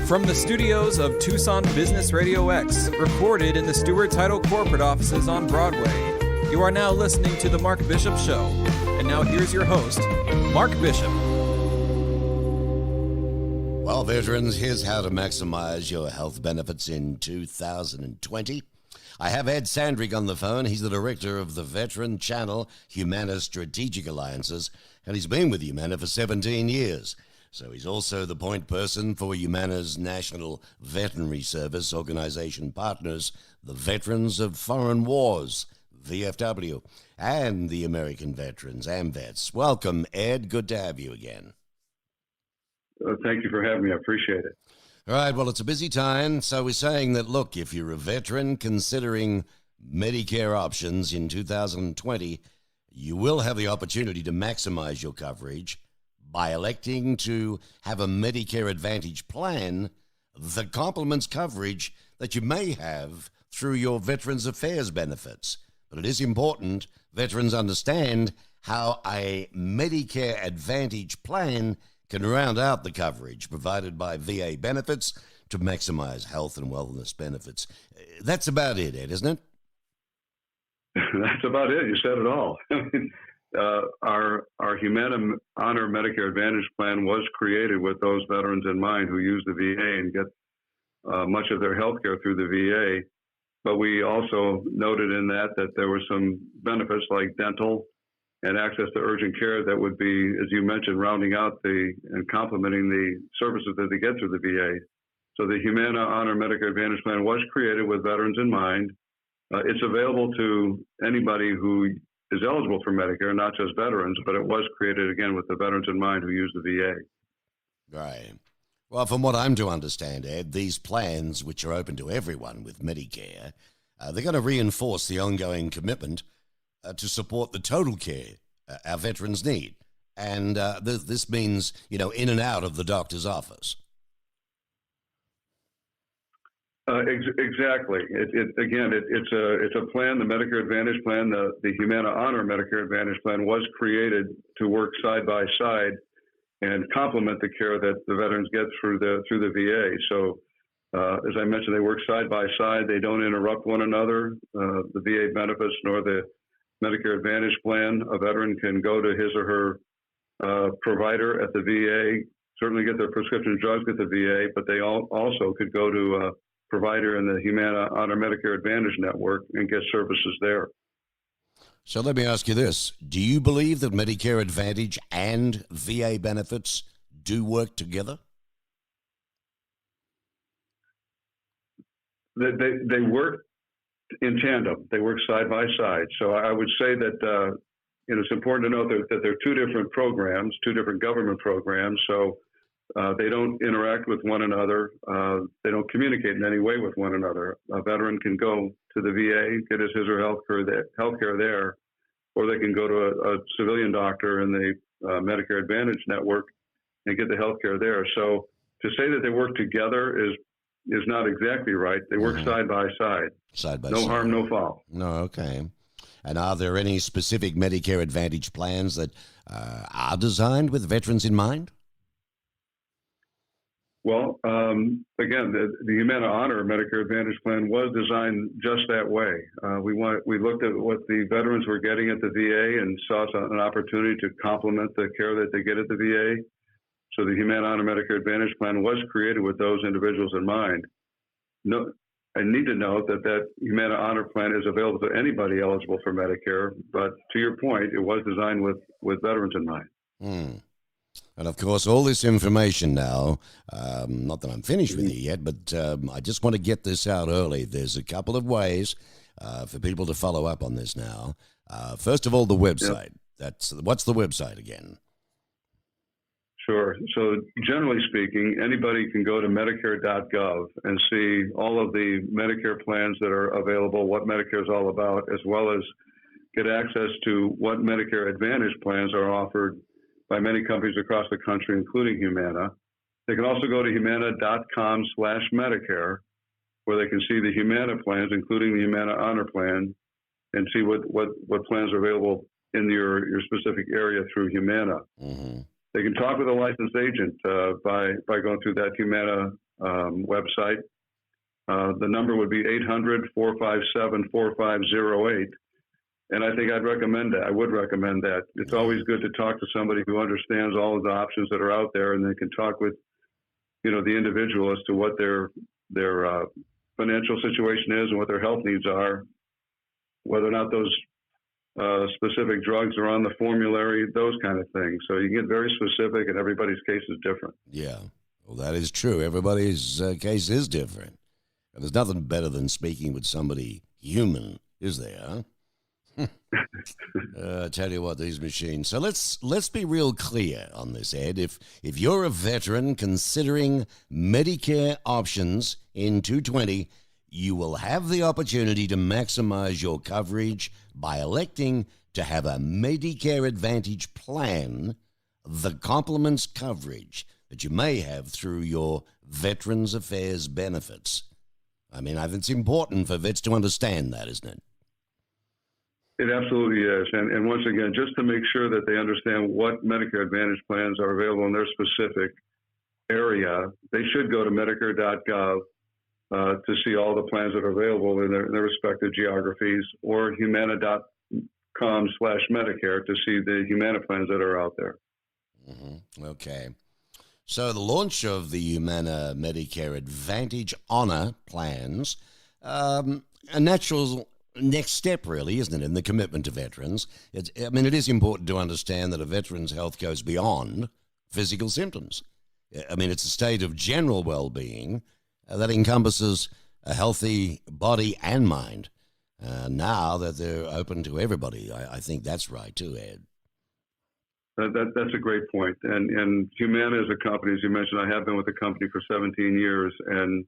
From the studios of Tucson Business RadioX, recorded in the Stewart Title corporate offices on Broadway, you are now listening to The Mark Bishop Show. And now here's your host, Mark Bishop. Well, veterans, here's how to maximize your health benefits in 2020. I have Ed Sandrick on the phone. He's the director of the veteran channel, Humana Strategic Alliances, and he's been with Humana for 17 years. So he's also the point person for Humana's National Veterinary Service Organization partners, the Veterans of Foreign Wars, VFW, and the American Veterans, AMVETS. Welcome, Ed. Good to have you again. Thank you for having me. I appreciate it. All right, well, it's a busy time, so we're saying that, look, if you're a veteran considering Medicare options in 2020, you will have the opportunity to maximize your coverage by electing to have a Medicare Advantage plan that complements coverage that you may have through your Veterans Affairs benefits. But it is important veterans understand how a Medicare Advantage plan can round out the coverage provided by VA benefits to maximize health and wellness benefits. That's about it, Ed, isn't it? That's about it. You said it all. Our Humana Honor Medicare Advantage plan was created with those veterans in mind who use the VA and get much of their health care through the VA. But we also noted in that there were some benefits like dental and access to urgent care that would be, as you mentioned, rounding out and complementing the services that they get through the VA. So the Humana Honor Medicare Advantage plan was created with veterans in mind. It's available to anybody who is eligible for Medicare, not just veterans, but it was created, again, with the veterans in mind who use the VA. Right. Well, from what I'm to understand, Ed, these plans, which are open to everyone with Medicare, they're going to reinforce the ongoing commitment to support the total care our veterans need. And this means, in and out of the doctor's office. Exactly. It's a plan. The Medicare Advantage plan, the Humana Honor Medicare Advantage plan, was created to work side by side and complement the care that the veterans get through the VA. So, as I mentioned, they work side by side. They don't interrupt one another. The VA benefits nor the Medicare Advantage plan. A veteran can go to his or her provider at the VA, certainly get their prescription drugs at the VA, but they also could go to a provider in the Humana Honor Medicare Advantage network and get services there. So let me ask you this. Do you believe that Medicare Advantage and VA benefits do work together? They work in tandem. They work side by side. So I would say that it's important to note that there are two different programs, two different government programs. So they don't interact with one another. They don't communicate in any way with one another. A veteran can go to the VA, get his or her health care there, or they can go to a civilian doctor in the Medicare Advantage network and get the health care there. So to say that they work together is not exactly right. They work side by side. Side by side. No harm, no foul. No, okay. And are there any specific Medicare Advantage plans that are designed with veterans in mind? Well, again, the Humana Honor Medicare Advantage plan was designed just that way. We looked at what the veterans were getting at the VA and saw an opportunity to complement the care that they get at the VA. So the Humana Honor Medicare Advantage plan was created with those individuals in mind. No, I need to note that Humana Honor plan is available to anybody eligible for Medicare, but to your point, it was designed with veterans in mind. And of course, all this information now, not that I'm finished with you yet, but I just want to get this out early. There's a couple of ways for people to follow up on this now. First of all, the website. Yep. What's the website again? Sure. So generally speaking, anybody can go to Medicare.gov and see all of the Medicare plans that are available, what Medicare is all about, as well as get access to what Medicare Advantage plans are offered by many companies across the country, including Humana. They can also go to humana.com/Medicare, where they can see the Humana plans, including the Humana Honor plan, and see what plans are available in your specific area through Humana. Mm-hmm. They can talk with a licensed agent by going through that Humana website. The number would be 800-457-4508. And I think I'd recommend that. I would recommend that. It's always good to talk to somebody who understands all of the options that are out there, and they can talk with, the individual as to what their financial situation is and what their health needs are, whether or not those specific drugs are on the formulary, those kind of things. So you get very specific, and everybody's case is different. Yeah, well, that is true. Everybody's case is different. And there's nothing better than speaking with somebody human, is there? Huh? I tell you what, these machines. So let's be real clear on this, Ed. If you're a veteran considering Medicare options in 220, you will have the opportunity to maximize your coverage by electing to have a Medicare Advantage plan that complements coverage that you may have through your Veterans Affairs benefits. I mean, I think it's important for vets to understand that, isn't it? It absolutely is. And once again, just to make sure that they understand what Medicare Advantage plans are available in their specific area, they should go to Medicare.gov to see all the plans that are available in their respective geographies, or Humana.com/Medicare to see the Humana plans that are out there. Mm-hmm. Okay. So the launch of the Humana Medicare Advantage Honor plans, a natural next step, really, isn't it, in the commitment to veterans? It is important to understand that a veteran's health goes beyond physical symptoms. I mean, it's a state of general well-being that encompasses a healthy body and mind. Now that they're open to everybody, I think that's right too, Ed. That's a great point. And Humana is a company, as you mentioned. I have been with the company for 17 years, and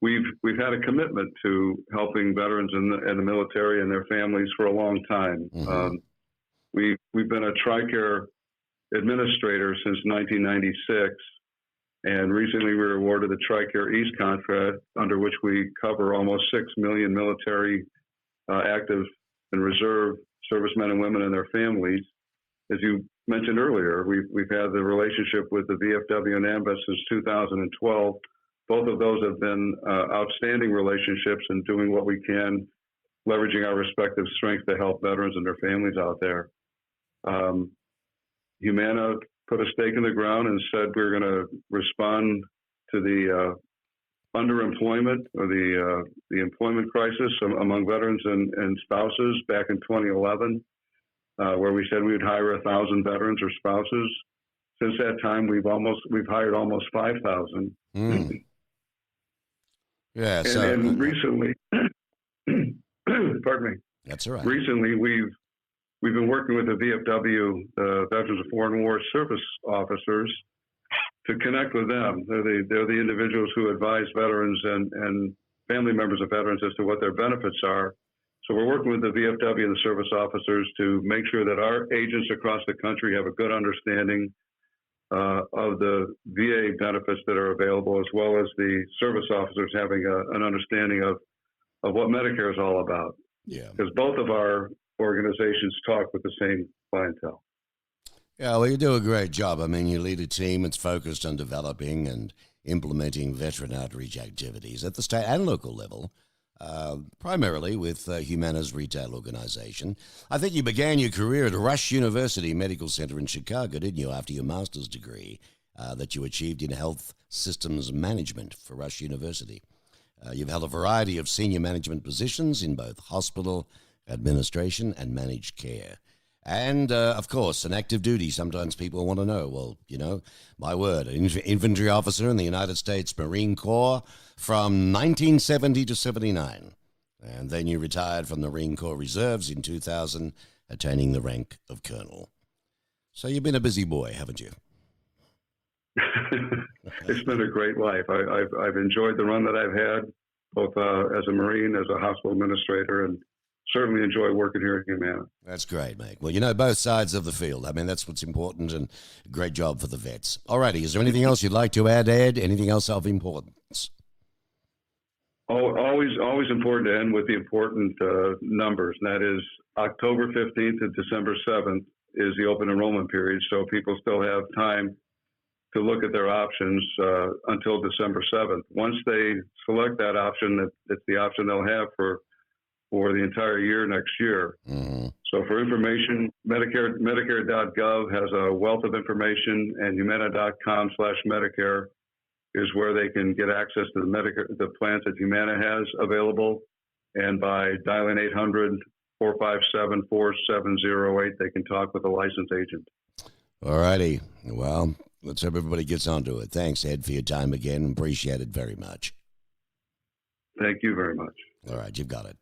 we've had a commitment to helping veterans in the military and their families for a long time. Mm-hmm. We've been a TRICARE administrator since 1996, and recently we were awarded the TRICARE East contract, under which we cover almost 6 million military active and reserve servicemen and women and their families. As you mentioned earlier, we've had the relationship with the VFW and AMBES since 2012. Both of those have been outstanding relationships and doing what we can, leveraging our respective strengths to help veterans and their families out there. Humana put a stake in the ground and said we're going to respond to the underemployment or the employment crisis among veterans and spouses back in 2011, where we said we would hire 1,000 veterans or spouses. Since that time, we've hired almost 5,000. Mm. Yeah. And recently, pardon me. That's all right. Recently, we've been working with the VFW, the Veterans of Foreign War Service Officers, to connect with them. They're the individuals who advise veterans and family members of veterans as to what their benefits are. So we're working with the VFW and the service officers to make sure that our agents across the country have a good understanding of the VA benefits that are available, as well as the service officers having an understanding of what Medicare is all about. Yeah. Because both of our organizations talk with the same clientele. Yeah, well, you do a great job. I mean, you lead a team that's focused on developing and implementing veteran outreach activities at the state and local level, primarily with Humana's retail organization. I think you began your career at Rush University Medical Center in Chicago, didn't you, after your master's degree that you achieved in health systems management for Rush University. You've held a variety of senior management positions in both hospital administration and managed care. And, of course, an active duty. Sometimes people want to know, well, my word, an infantry officer in the United States Marine Corps from 1970 to 79. And then you retired from the Marine Corps Reserves in 2000, attaining the rank of colonel. So you've been a busy boy, haven't you? It's been a great life. I've enjoyed the run that I've had, both as a Marine, as a hospital administrator, and certainly enjoy working here at Humana. That's great, mate. Well, both sides of the field. I mean, that's what's important, and great job for the vets. All righty, is there anything else you'd like to add, Ed? Anything else of importance? Always important to end with the important numbers, and that is October 15th to December 7th is the open enrollment period, so people still have time to look at their options until December 7th. Once they select that option, it's the option they'll have for the entire year next year. Mm-hmm. So for information, Medicare.gov has a wealth of information, and Humana.com/Medicare is where they can get access to the plans that Humana has available. And by dialing 800-457-4708, they can talk with a licensed agent. All righty. Well, let's hope everybody gets onto it. Thanks, Ed, for your time again. Appreciate it very much. Thank you very much. All right, you've got it.